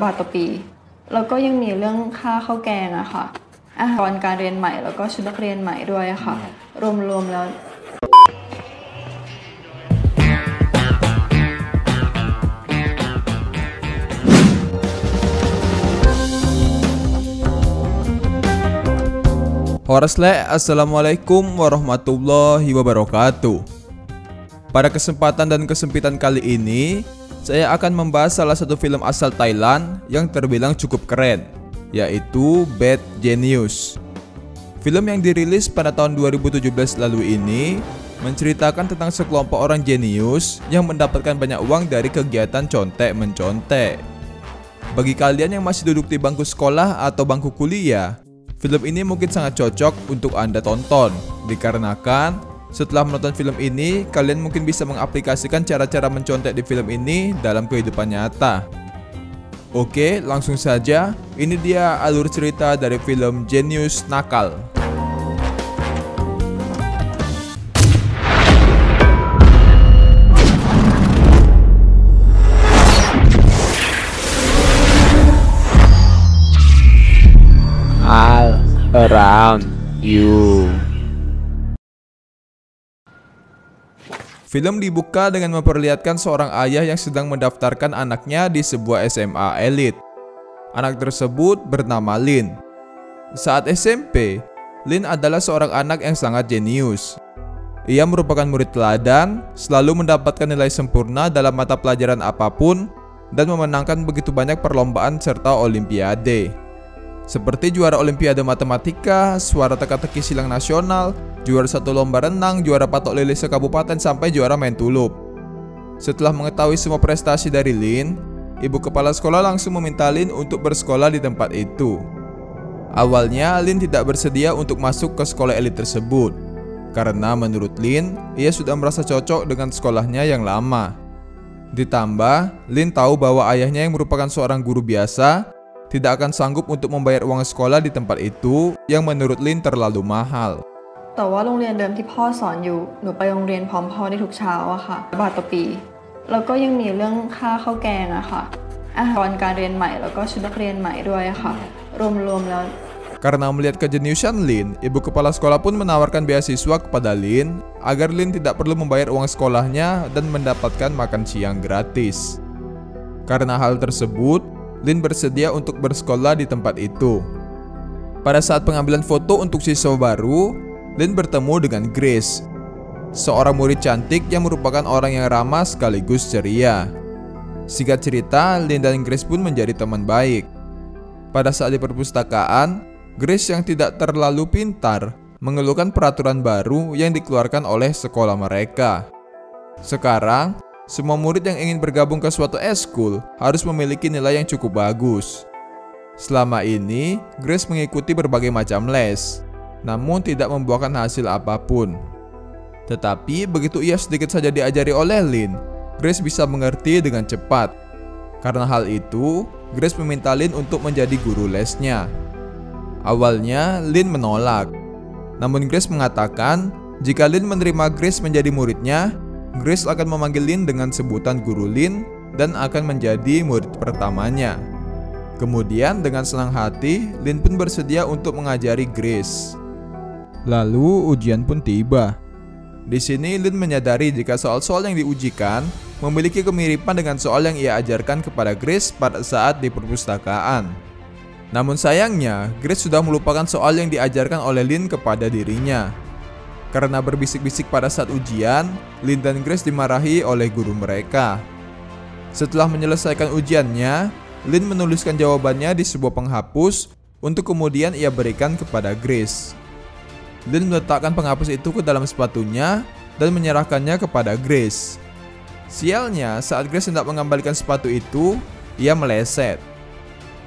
บาทต่อปีแล้วก็ยังมีเรื่องค่าข้าวแกงอะค่ะอาหารการเรียนใหม่แล้วก็ชุดนักเรียนใหม่ด้วยค่ะรวมๆแล้วAssalamualaikum warahmatullahi wabarakatuh. Pada kesempatan dan kesempitan kali ini, saya akan membahas salah satu film asal Thailand yang terbilang cukup keren, yaitu Bad Genius. Film yang dirilis pada tahun 2017 lalu ini menceritakan tentang sekelompok orang jenius yang mendapatkan banyak uang dari kegiatan contek-mencontek. Bagi kalian yang masih duduk di bangku sekolah atau bangku kuliah, film ini mungkin sangat cocok untuk Anda tonton, dikarenakan setelah menonton film ini, kalian mungkin bisa mengaplikasikan cara-cara mencontek di film ini dalam kehidupan nyata. Oke, langsung saja, ini dia alur cerita dari film Jenius Nakal. All around you. Film dibuka dengan memperlihatkan seorang ayah yang sedang mendaftarkan anaknya di sebuah SMA elit. Anak tersebut bernama Lin. Saat SMP, Lin adalah seorang anak yang sangat jenius. Ia merupakan murid teladan, selalu mendapatkan nilai sempurna dalam mata pelajaran apapun, dan memenangkan begitu banyak perlombaan serta olimpiade. Seperti juara olimpiade matematika, suara teka-teki silang nasional, juara satu lomba renang, juara patok lele sekabupaten, sampai juara main tulup. Setelah mengetahui semua prestasi dari Lin, ibu kepala sekolah langsung meminta Lin untuk bersekolah di tempat itu. Awalnya Lin tidak bersedia untuk masuk ke sekolah elit tersebut, karena menurut Lin, ia sudah merasa cocok dengan sekolahnya yang lama. Ditambah, Lin tahu bahwa ayahnya yang merupakan seorang guru biasa tidak akan sanggup untuk membayar uang sekolah di tempat itu yang menurut Lin terlalu mahal. แต่ว่าโรงเรียนเดิมที่พ่อสอนอยู่หนูไปโรงเรียนพร้อมพ่อได้ทุกเช้าอะค่ะบาทต่อปีแล้วก็ยังมีเรื่องค่าข้าวแกงอะค่ะอาหารการเรียนใหม่แล้วก็ชุดนักเรียนใหม่ด้วยค่ะรวมๆแล้ว Karena melihat kejeniusan Lin, ibu kepala sekolah pun menawarkan beasiswa kepada Lin agar Lin tidak perlu membayar uang sekolahnya dan mendapatkan makan siang gratis. Karena hal tersebut, Lin bersedia untuk bersekolah di tempat itu. Pada saat pengambilan foto untuk siswa baru, Lin bertemu dengan Grace, seorang murid cantik yang merupakan orang yang ramah sekaligus ceria. Singkat cerita, Lin dan Grace pun menjadi teman baik. Pada saat di perpustakaan, Grace yang tidak terlalu pintar mengeluhkan peraturan baru yang dikeluarkan oleh sekolah mereka. Sekarang, semua murid yang ingin bergabung ke suatu eskul harus memiliki nilai yang cukup bagus. Selama ini, Grace mengikuti berbagai macam les, namun tidak membuahkan hasil apapun. Tetapi begitu ia sedikit saja diajari oleh Lin, Grace bisa mengerti dengan cepat. Karena hal itu, Grace meminta Lin untuk menjadi guru lesnya. Awalnya, Lin menolak. Namun Grace mengatakan, jika Lin menerima Grace menjadi muridnya, Grace akan memanggil Lin dengan sebutan guru Lin dan akan menjadi murid pertamanya. Kemudian dengan senang hati, Lin pun bersedia untuk mengajari Grace. Lalu ujian pun tiba. Di sini Lin menyadari jika soal-soal yang diujikan memiliki kemiripan dengan soal yang ia ajarkan kepada Grace pada saat di perpustakaan. Namun sayangnya, Grace sudah melupakan soal yang diajarkan oleh Lin kepada dirinya. Karena berbisik-bisik pada saat ujian, Lin dan Grace dimarahi oleh guru mereka. Setelah menyelesaikan ujiannya, Lin menuliskan jawabannya di sebuah penghapus untuk kemudian ia berikan kepada Grace. Lin meletakkan penghapus itu ke dalam sepatunya dan menyerahkannya kepada Grace. Sialnya, saat Grace hendak mengembalikan sepatu itu, ia meleset.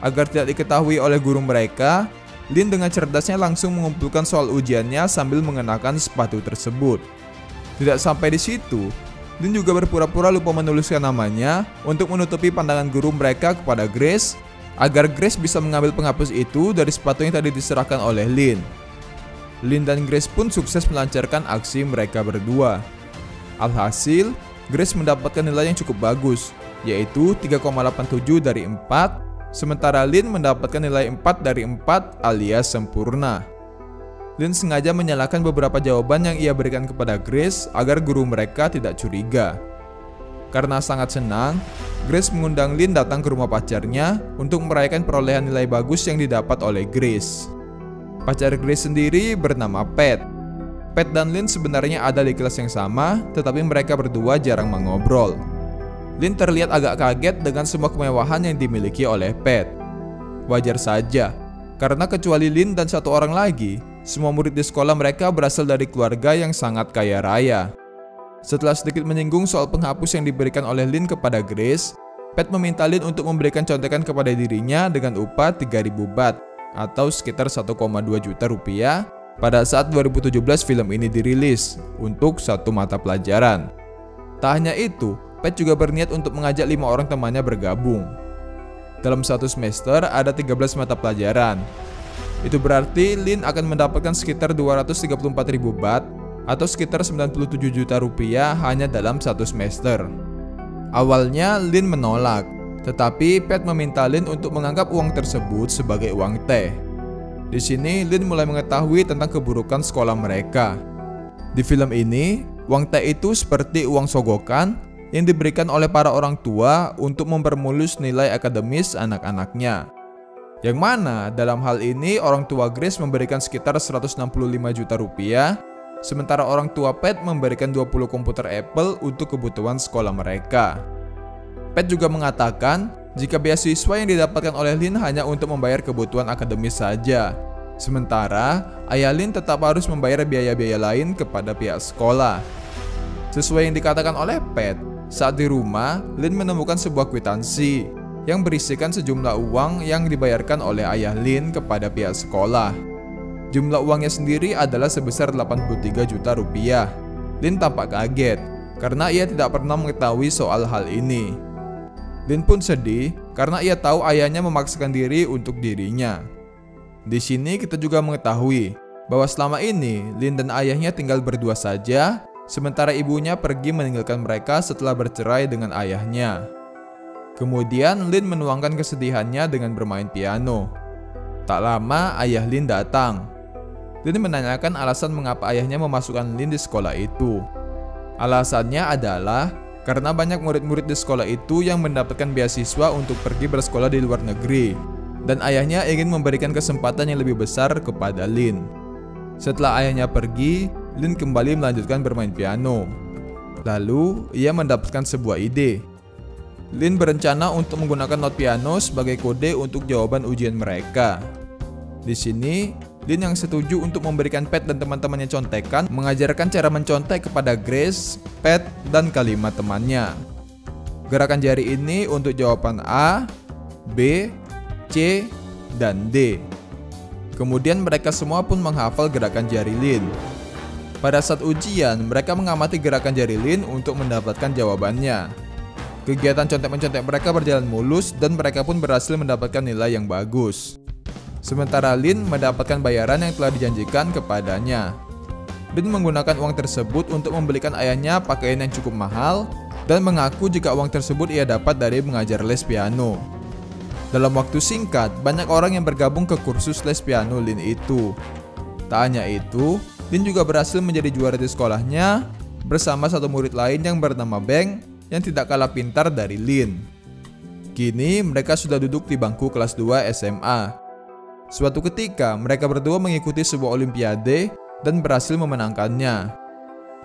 Agar tidak diketahui oleh guru mereka, Lin dengan cerdasnya langsung mengumpulkan soal ujiannya sambil mengenakan sepatu tersebut. Tidak sampai di situ, Lin juga berpura-pura lupa menuliskan namanya untuk menutupi pandangan guru mereka kepada Grace, agar Grace bisa mengambil penghapus itu dari sepatu yang tadi diserahkan oleh Lin. Lin dan Grace pun sukses melancarkan aksi mereka berdua. Alhasil, Grace mendapatkan nilai yang cukup bagus, yaitu 3,87 dari 4, sementara Lin mendapatkan nilai 4 dari 4 alias sempurna. Lin sengaja menyalahkan beberapa jawaban yang ia berikan kepada Grace agar guru mereka tidak curiga. Karena sangat senang, Grace mengundang Lin datang ke rumah pacarnya untuk merayakan perolehan nilai bagus yang didapat oleh Grace. Pacar Grace sendiri bernama Pat. Pat dan Lin sebenarnya ada di kelas yang sama, tetapi mereka berdua jarang mengobrol. Lin terlihat agak kaget dengan semua kemewahan yang dimiliki oleh Pat. Wajar saja, karena kecuali Lin dan satu orang lagi, semua murid di sekolah mereka berasal dari keluarga yang sangat kaya raya. Setelah sedikit menyinggung soal penghapus yang diberikan oleh Lin kepada Grace, Pat meminta Lin untuk memberikan contekan kepada dirinya dengan upah 3.000 baht atau sekitar 1,2 juta rupiah pada saat 2017 film ini dirilis untuk satu mata pelajaran. Tak hanya itu, Pat juga berniat untuk mengajak 5 orang temannya bergabung. Dalam satu semester ada 13 mata pelajaran. Itu berarti Lin akan mendapatkan sekitar 234.000 baht atau sekitar 97 juta rupiah hanya dalam satu semester. Awalnya Lin menolak, tetapi Pat meminta Lin untuk menganggap uang tersebut sebagai uang teh. Di sini Lin mulai mengetahui tentang keburukan sekolah mereka. Di film ini, uang teh itu seperti uang sogokan yang diberikan oleh para orang tua untuk mempermulus nilai akademis anak-anaknya. Yang mana dalam hal ini orang tua Grace memberikan sekitar 165 juta rupiah, sementara orang tua Pat memberikan 20 komputer Apple untuk kebutuhan sekolah mereka. Pat juga mengatakan jika beasiswa yang didapatkan oleh Lin hanya untuk membayar kebutuhan akademis saja, sementara ayah Lin tetap harus membayar biaya-biaya lain kepada pihak sekolah. Sesuai yang dikatakan oleh Pat, saat di rumah, Lin menemukan sebuah kwitansi yang berisikan sejumlah uang yang dibayarkan oleh ayah Lin kepada pihak sekolah. Jumlah uangnya sendiri adalah sebesar 83 juta rupiah. Lin tampak kaget karena ia tidak pernah mengetahui soal hal ini. Lin pun sedih karena ia tahu ayahnya memaksakan diri untuk dirinya. Di sini kita juga mengetahui bahwa selama ini Lin dan ayahnya tinggal berdua saja, sementara ibunya pergi meninggalkan mereka setelah bercerai dengan ayahnya. Kemudian Lin menuangkan kesedihannya dengan bermain piano. Tak lama ayah Lin datang. Lin menanyakan alasan mengapa ayahnya memasukkan Lin di sekolah itu. Alasannya adalah karena banyak murid-murid di sekolah itu yang mendapatkan beasiswa untuk pergi bersekolah di luar negeri, dan ayahnya ingin memberikan kesempatan yang lebih besar kepada Lin. Setelah ayahnya pergi, Lin kembali melanjutkan bermain piano. Lalu, ia mendapatkan sebuah ide. Lin berencana untuk menggunakan not piano sebagai kode untuk jawaban ujian mereka. Di sini, Lin yang setuju untuk memberikan Pat dan teman-temannya contekan mengajarkan cara mencontek kepada Grace, Pat, dan kalimat temannya. Gerakan jari ini untuk jawaban A, B, C, dan D. Kemudian mereka semua pun menghafal gerakan jari Lin. Pada saat ujian, mereka mengamati gerakan jari Lin untuk mendapatkan jawabannya. Kegiatan contek-mencontek mereka berjalan mulus dan mereka pun berhasil mendapatkan nilai yang bagus. Sementara Lin mendapatkan bayaran yang telah dijanjikan kepadanya. Lin menggunakan uang tersebut untuk membelikan ayahnya pakaian yang cukup mahal dan mengaku jika uang tersebut ia dapat dari mengajar les piano. Dalam waktu singkat, banyak orang yang bergabung ke kursus les piano Lin itu. Tak hanya itu, Lin juga berhasil menjadi juara di sekolahnya bersama satu murid lain yang bernama Beng yang tidak kalah pintar dari Lin. Kini mereka sudah duduk di bangku kelas 2 SMA. Suatu ketika, mereka berdua mengikuti sebuah olimpiade dan berhasil memenangkannya.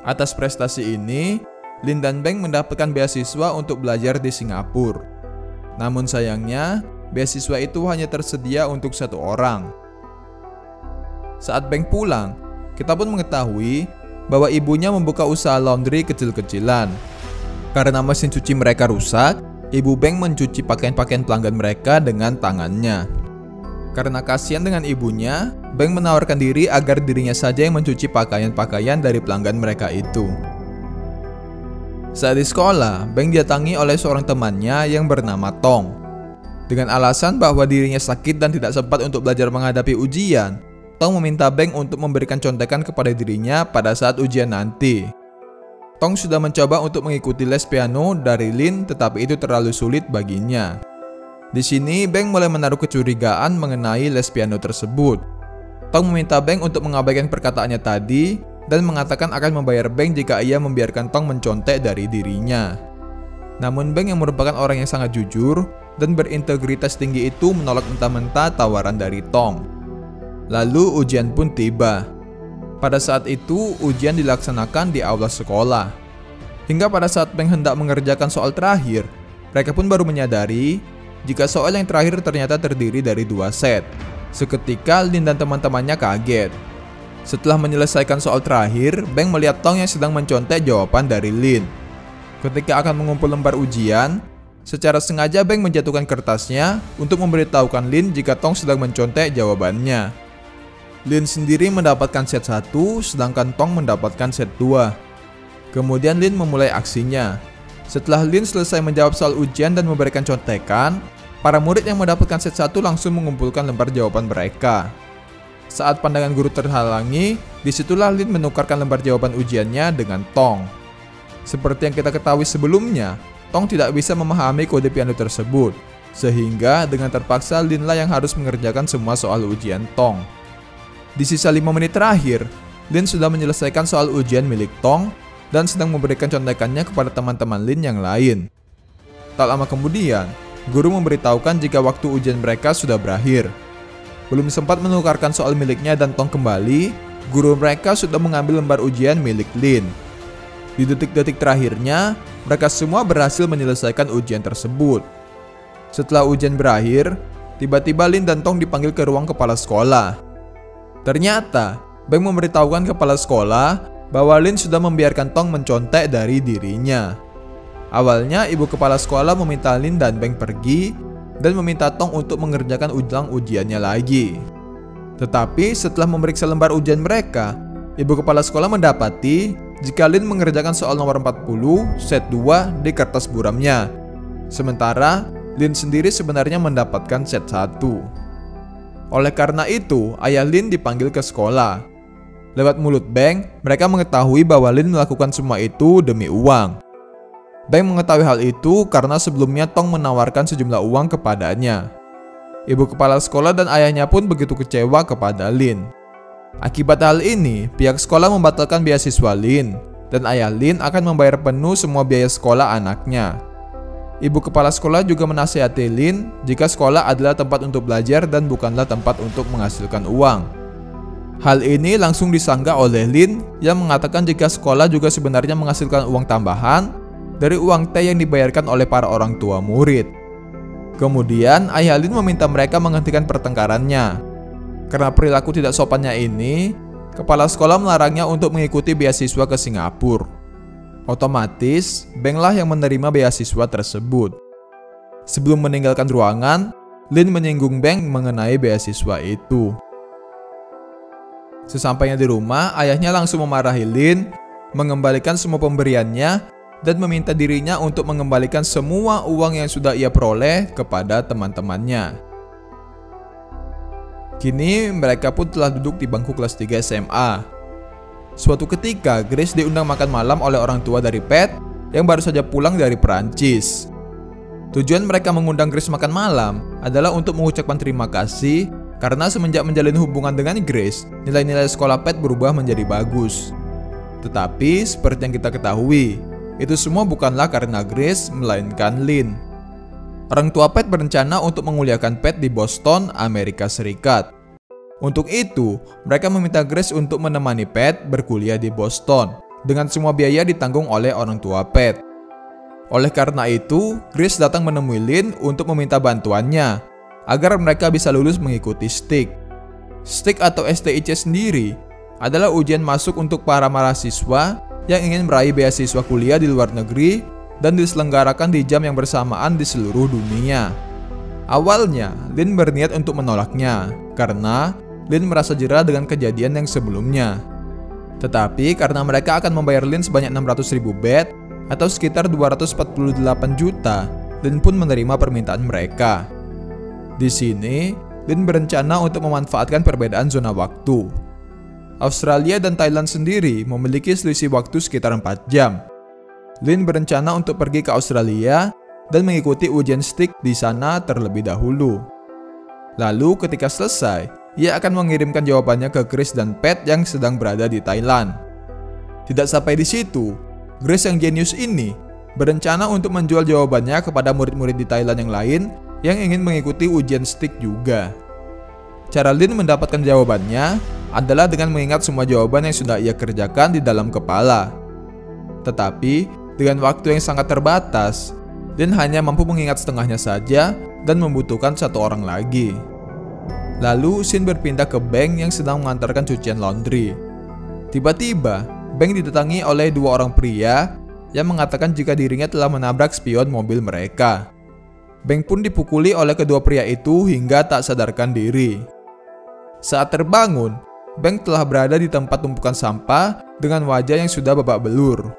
Atas prestasi ini, Lin dan Beng mendapatkan beasiswa untuk belajar di Singapura. Namun sayangnya, beasiswa itu hanya tersedia untuk satu orang. Saat Beng pulang, kita pun mengetahui bahwa ibunya membuka usaha laundry kecil-kecilan. Karena mesin cuci mereka rusak, ibu Beng mencuci pakaian-pakaian pelanggan mereka dengan tangannya. Karena kasihan dengan ibunya, Beng menawarkan diri agar dirinya saja yang mencuci pakaian-pakaian dari pelanggan mereka itu. Saat di sekolah, Beng didatangi oleh seorang temannya yang bernama Tong. Dengan alasan bahwa dirinya sakit dan tidak sempat untuk belajar menghadapi ujian, Tong meminta Beng untuk memberikan contekan kepada dirinya pada saat ujian nanti. Tong sudah mencoba untuk mengikuti les piano dari Lin, tetapi itu terlalu sulit baginya. Di sini, Beng mulai menaruh kecurigaan mengenai les piano tersebut. Tong meminta Beng untuk mengabaikan perkataannya tadi dan mengatakan akan membayar Beng jika ia membiarkan Tong mencontek dari dirinya. Namun Beng yang merupakan orang yang sangat jujur dan berintegritas tinggi itu menolak mentah-mentah tawaran dari Tong. Lalu ujian pun tiba. Pada saat itu, ujian dilaksanakan di aula sekolah. Hingga pada saat Beng hendak mengerjakan soal terakhir, mereka pun baru menyadari jika soal yang terakhir ternyata terdiri dari 2 set. Seketika Lin dan teman-temannya kaget. Setelah menyelesaikan soal terakhir, Beng melihat Tong yang sedang mencontek jawaban dari Lin. Ketika akan mengumpul lembar ujian, secara sengaja Beng menjatuhkan kertasnya untuk memberitahukan Lin jika Tong sedang mencontek jawabannya. Lin sendiri mendapatkan set 1, sedangkan Tong mendapatkan set 2. Kemudian Lin memulai aksinya. Setelah Lin selesai menjawab soal ujian dan memberikan contekan, para murid yang mendapatkan set 1 langsung mengumpulkan lembar jawaban mereka. Saat pandangan guru terhalangi, disitulah Lin menukarkan lembar jawaban ujiannya dengan Tong. Seperti yang kita ketahui sebelumnya, Tong tidak bisa memahami kode piano tersebut, sehingga dengan terpaksa Lin lah yang harus mengerjakan semua soal ujian Tong. Di sisa 5 menit terakhir, Lin sudah menyelesaikan soal ujian milik Tong dan sedang memberikan contekannya kepada teman-teman Lin yang lain. Tak lama kemudian, guru memberitahukan jika waktu ujian mereka sudah berakhir. Belum sempat menukarkan soal miliknya dan Tong kembali, guru mereka sudah mengambil lembar ujian milik Lin. Di detik-detik terakhirnya, mereka semua berhasil menyelesaikan ujian tersebut. Setelah ujian berakhir, tiba-tiba Lin dan Tong dipanggil ke ruang kepala sekolah. Ternyata, Beng memberitahukan kepala sekolah bahwa Lin sudah membiarkan Tong mencontek dari dirinya. Awalnya, ibu kepala sekolah meminta Lin dan Beng pergi dan meminta Tong untuk mengerjakan ulang ujiannya lagi. Tetapi setelah memeriksa lembar ujian mereka, ibu kepala sekolah mendapati jika Lin mengerjakan soal nomor 40, set 2 di kertas buramnya. Sementara, Lin sendiri sebenarnya mendapatkan set 1. Oleh karena itu, ayah Lin dipanggil ke sekolah. Lewat mulut Beng, mereka mengetahui bahwa Lin melakukan semua itu demi uang. Beng mengetahui hal itu karena sebelumnya Tong menawarkan sejumlah uang kepadanya. Ibu kepala sekolah dan ayahnya pun begitu kecewa kepada Lin. Akibat hal ini, pihak sekolah membatalkan beasiswa Lin, dan ayah Lin akan membayar penuh semua biaya sekolah anaknya. Ibu kepala sekolah juga menasihati Lin jika sekolah adalah tempat untuk belajar dan bukanlah tempat untuk menghasilkan uang. Hal ini langsung disanggah oleh Lin yang mengatakan jika sekolah juga sebenarnya menghasilkan uang tambahan dari uang teh yang dibayarkan oleh para orang tua murid. Kemudian ayah Lin meminta mereka menghentikan pertengkarannya. Karena perilaku tidak sopannya ini, kepala sekolah melarangnya untuk mengikuti beasiswa ke Singapura. Otomatis, Beng lah yang menerima beasiswa tersebut. Sebelum meninggalkan ruangan, Lin menyinggung Beng mengenai beasiswa itu. Sesampainya di rumah, ayahnya langsung memarahi Lin, mengembalikan semua pemberiannya, dan meminta dirinya untuk mengembalikan semua uang yang sudah ia peroleh kepada teman-temannya. Kini mereka pun telah duduk di bangku kelas 3 SMA. Suatu ketika, Grace diundang makan malam oleh orang tua dari Pat yang baru saja pulang dari Perancis. Tujuan mereka mengundang Grace makan malam adalah untuk mengucapkan terima kasih karena semenjak menjalin hubungan dengan Grace, nilai-nilai sekolah Pat berubah menjadi bagus. Tetapi, seperti yang kita ketahui, itu semua bukanlah karena Grace, melainkan Lin. Orang tua Pat berencana untuk menguliakan Pat di Boston, Amerika Serikat. Untuk itu, mereka meminta Grace untuk menemani Pat berkuliah di Boston, dengan semua biaya ditanggung oleh orang tua Pat. Oleh karena itu, Grace datang menemui Lin untuk meminta bantuannya, agar mereka bisa lulus mengikuti STIC. STIC atau STIC sendiri adalah ujian masuk untuk para mahasiswa yang ingin meraih beasiswa kuliah di luar negeri dan diselenggarakan di jam yang bersamaan di seluruh dunia. Awalnya, Lin berniat untuk menolaknya, karena Lin merasa jera dengan kejadian yang sebelumnya. Tetapi karena mereka akan membayar Lin sebanyak 600.000 baht atau sekitar 248 juta, Lin pun menerima permintaan mereka. Di sini, Lin berencana untuk memanfaatkan perbedaan zona waktu. Australia dan Thailand sendiri memiliki selisih waktu sekitar 4 jam. Lin berencana untuk pergi ke Australia dan mengikuti ujian STIK di sana terlebih dahulu. Lalu ketika selesai, ia akan mengirimkan jawabannya ke Grace dan Pat yang sedang berada di Thailand. Tidak sampai di situ, Grace yang jenius ini berencana untuk menjual jawabannya kepada murid-murid di Thailand yang lain yang ingin mengikuti ujian STIK juga. Cara Lin mendapatkan jawabannya adalah dengan mengingat semua jawaban yang sudah ia kerjakan di dalam kepala. Tetapi, dengan waktu yang sangat terbatas, Lin hanya mampu mengingat setengahnya saja dan membutuhkan satu orang lagi. Lalu, Shin berpindah ke Beng yang sedang mengantarkan cucian laundry. Tiba-tiba, Beng didatangi oleh dua orang pria yang mengatakan jika dirinya telah menabrak spion mobil mereka. Beng pun dipukuli oleh kedua pria itu hingga tak sadarkan diri. Saat terbangun, Beng telah berada di tempat tumpukan sampah dengan wajah yang sudah babak belur.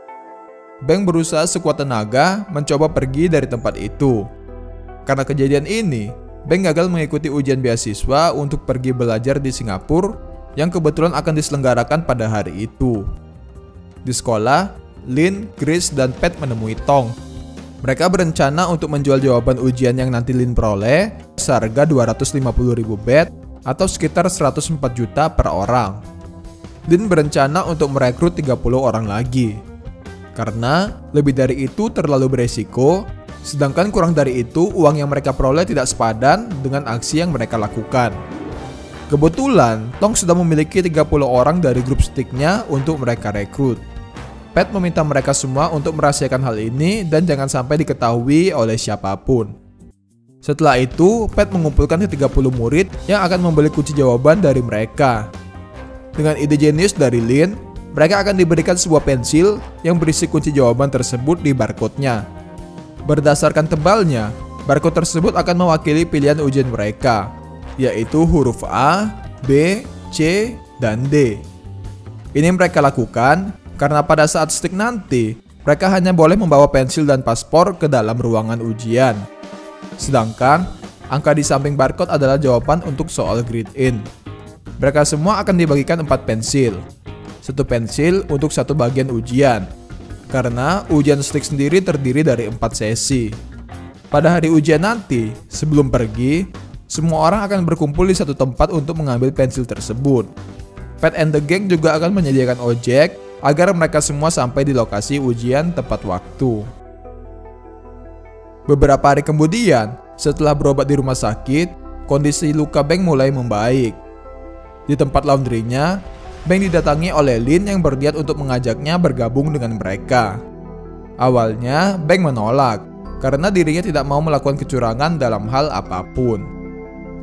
Beng berusaha sekuat tenaga mencoba pergi dari tempat itu. Karena kejadian ini, Beng gagal mengikuti ujian beasiswa untuk pergi belajar di Singapura yang kebetulan akan diselenggarakan pada hari itu. Di sekolah, Lin, Grace, dan Pat menemui Tong. Mereka berencana untuk menjual jawaban ujian yang nanti Lin peroleh seharga 250.000 baht atau sekitar 104 juta per orang. Lin berencana untuk merekrut 30 orang lagi. Karena lebih dari itu terlalu beresiko, sedangkan kurang dari itu uang yang mereka peroleh tidak sepadan dengan aksi yang mereka lakukan. Kebetulan, Tong sudah memiliki 30 orang dari grup STIK-nya untuk mereka rekrut. Pat meminta mereka semua untuk merahasiakan hal ini dan jangan sampai diketahui oleh siapapun. Setelah itu, Pat mengumpulkan 30 murid yang akan membeli kunci jawaban dari mereka. Dengan ide jenius dari Lin, mereka akan diberikan sebuah pensil yang berisi kunci jawaban tersebut di barcode-nya. Berdasarkan tebalnya, barcode tersebut akan mewakili pilihan ujian mereka, yaitu huruf A, B, C, dan D. Ini mereka lakukan karena pada saat STIK nanti, mereka hanya boleh membawa pensil dan paspor ke dalam ruangan ujian. Sedangkan, angka di samping barcode adalah jawaban untuk soal grade-in. Mereka semua akan dibagikan 4 pensil. 1 pensil untuk 1 bagian ujian. Karena ujian STIK sendiri terdiri dari 4 sesi. Pada hari ujian nanti, sebelum pergi, semua orang akan berkumpul di satu tempat untuk mengambil pensil tersebut. Pat and the Gang juga akan menyediakan ojek agar mereka semua sampai di lokasi ujian tepat waktu. Beberapa hari kemudian, setelah berobat di rumah sakit, kondisi luka Beng mulai membaik. Di tempat laundrynya, Beng didatangi oleh Lin yang berniat untuk mengajaknya bergabung dengan mereka. Awalnya, Beng menolak karena dirinya tidak mau melakukan kecurangan dalam hal apapun.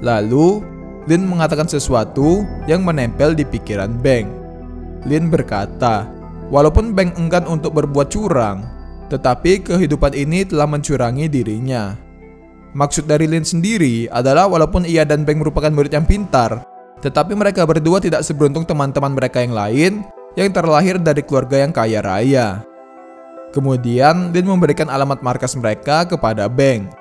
Lalu, Lin mengatakan sesuatu yang menempel di pikiran Beng. Lin berkata, walaupun Beng enggan untuk berbuat curang, tetapi kehidupan ini telah mencurangi dirinya. Maksud dari Lin sendiri adalah walaupun ia dan Beng merupakan murid yang pintar, tetapi mereka berdua tidak seberuntung teman-teman mereka yang lain yang terlahir dari keluarga yang kaya raya. Kemudian, Lin memberikan alamat markas mereka kepada Beng.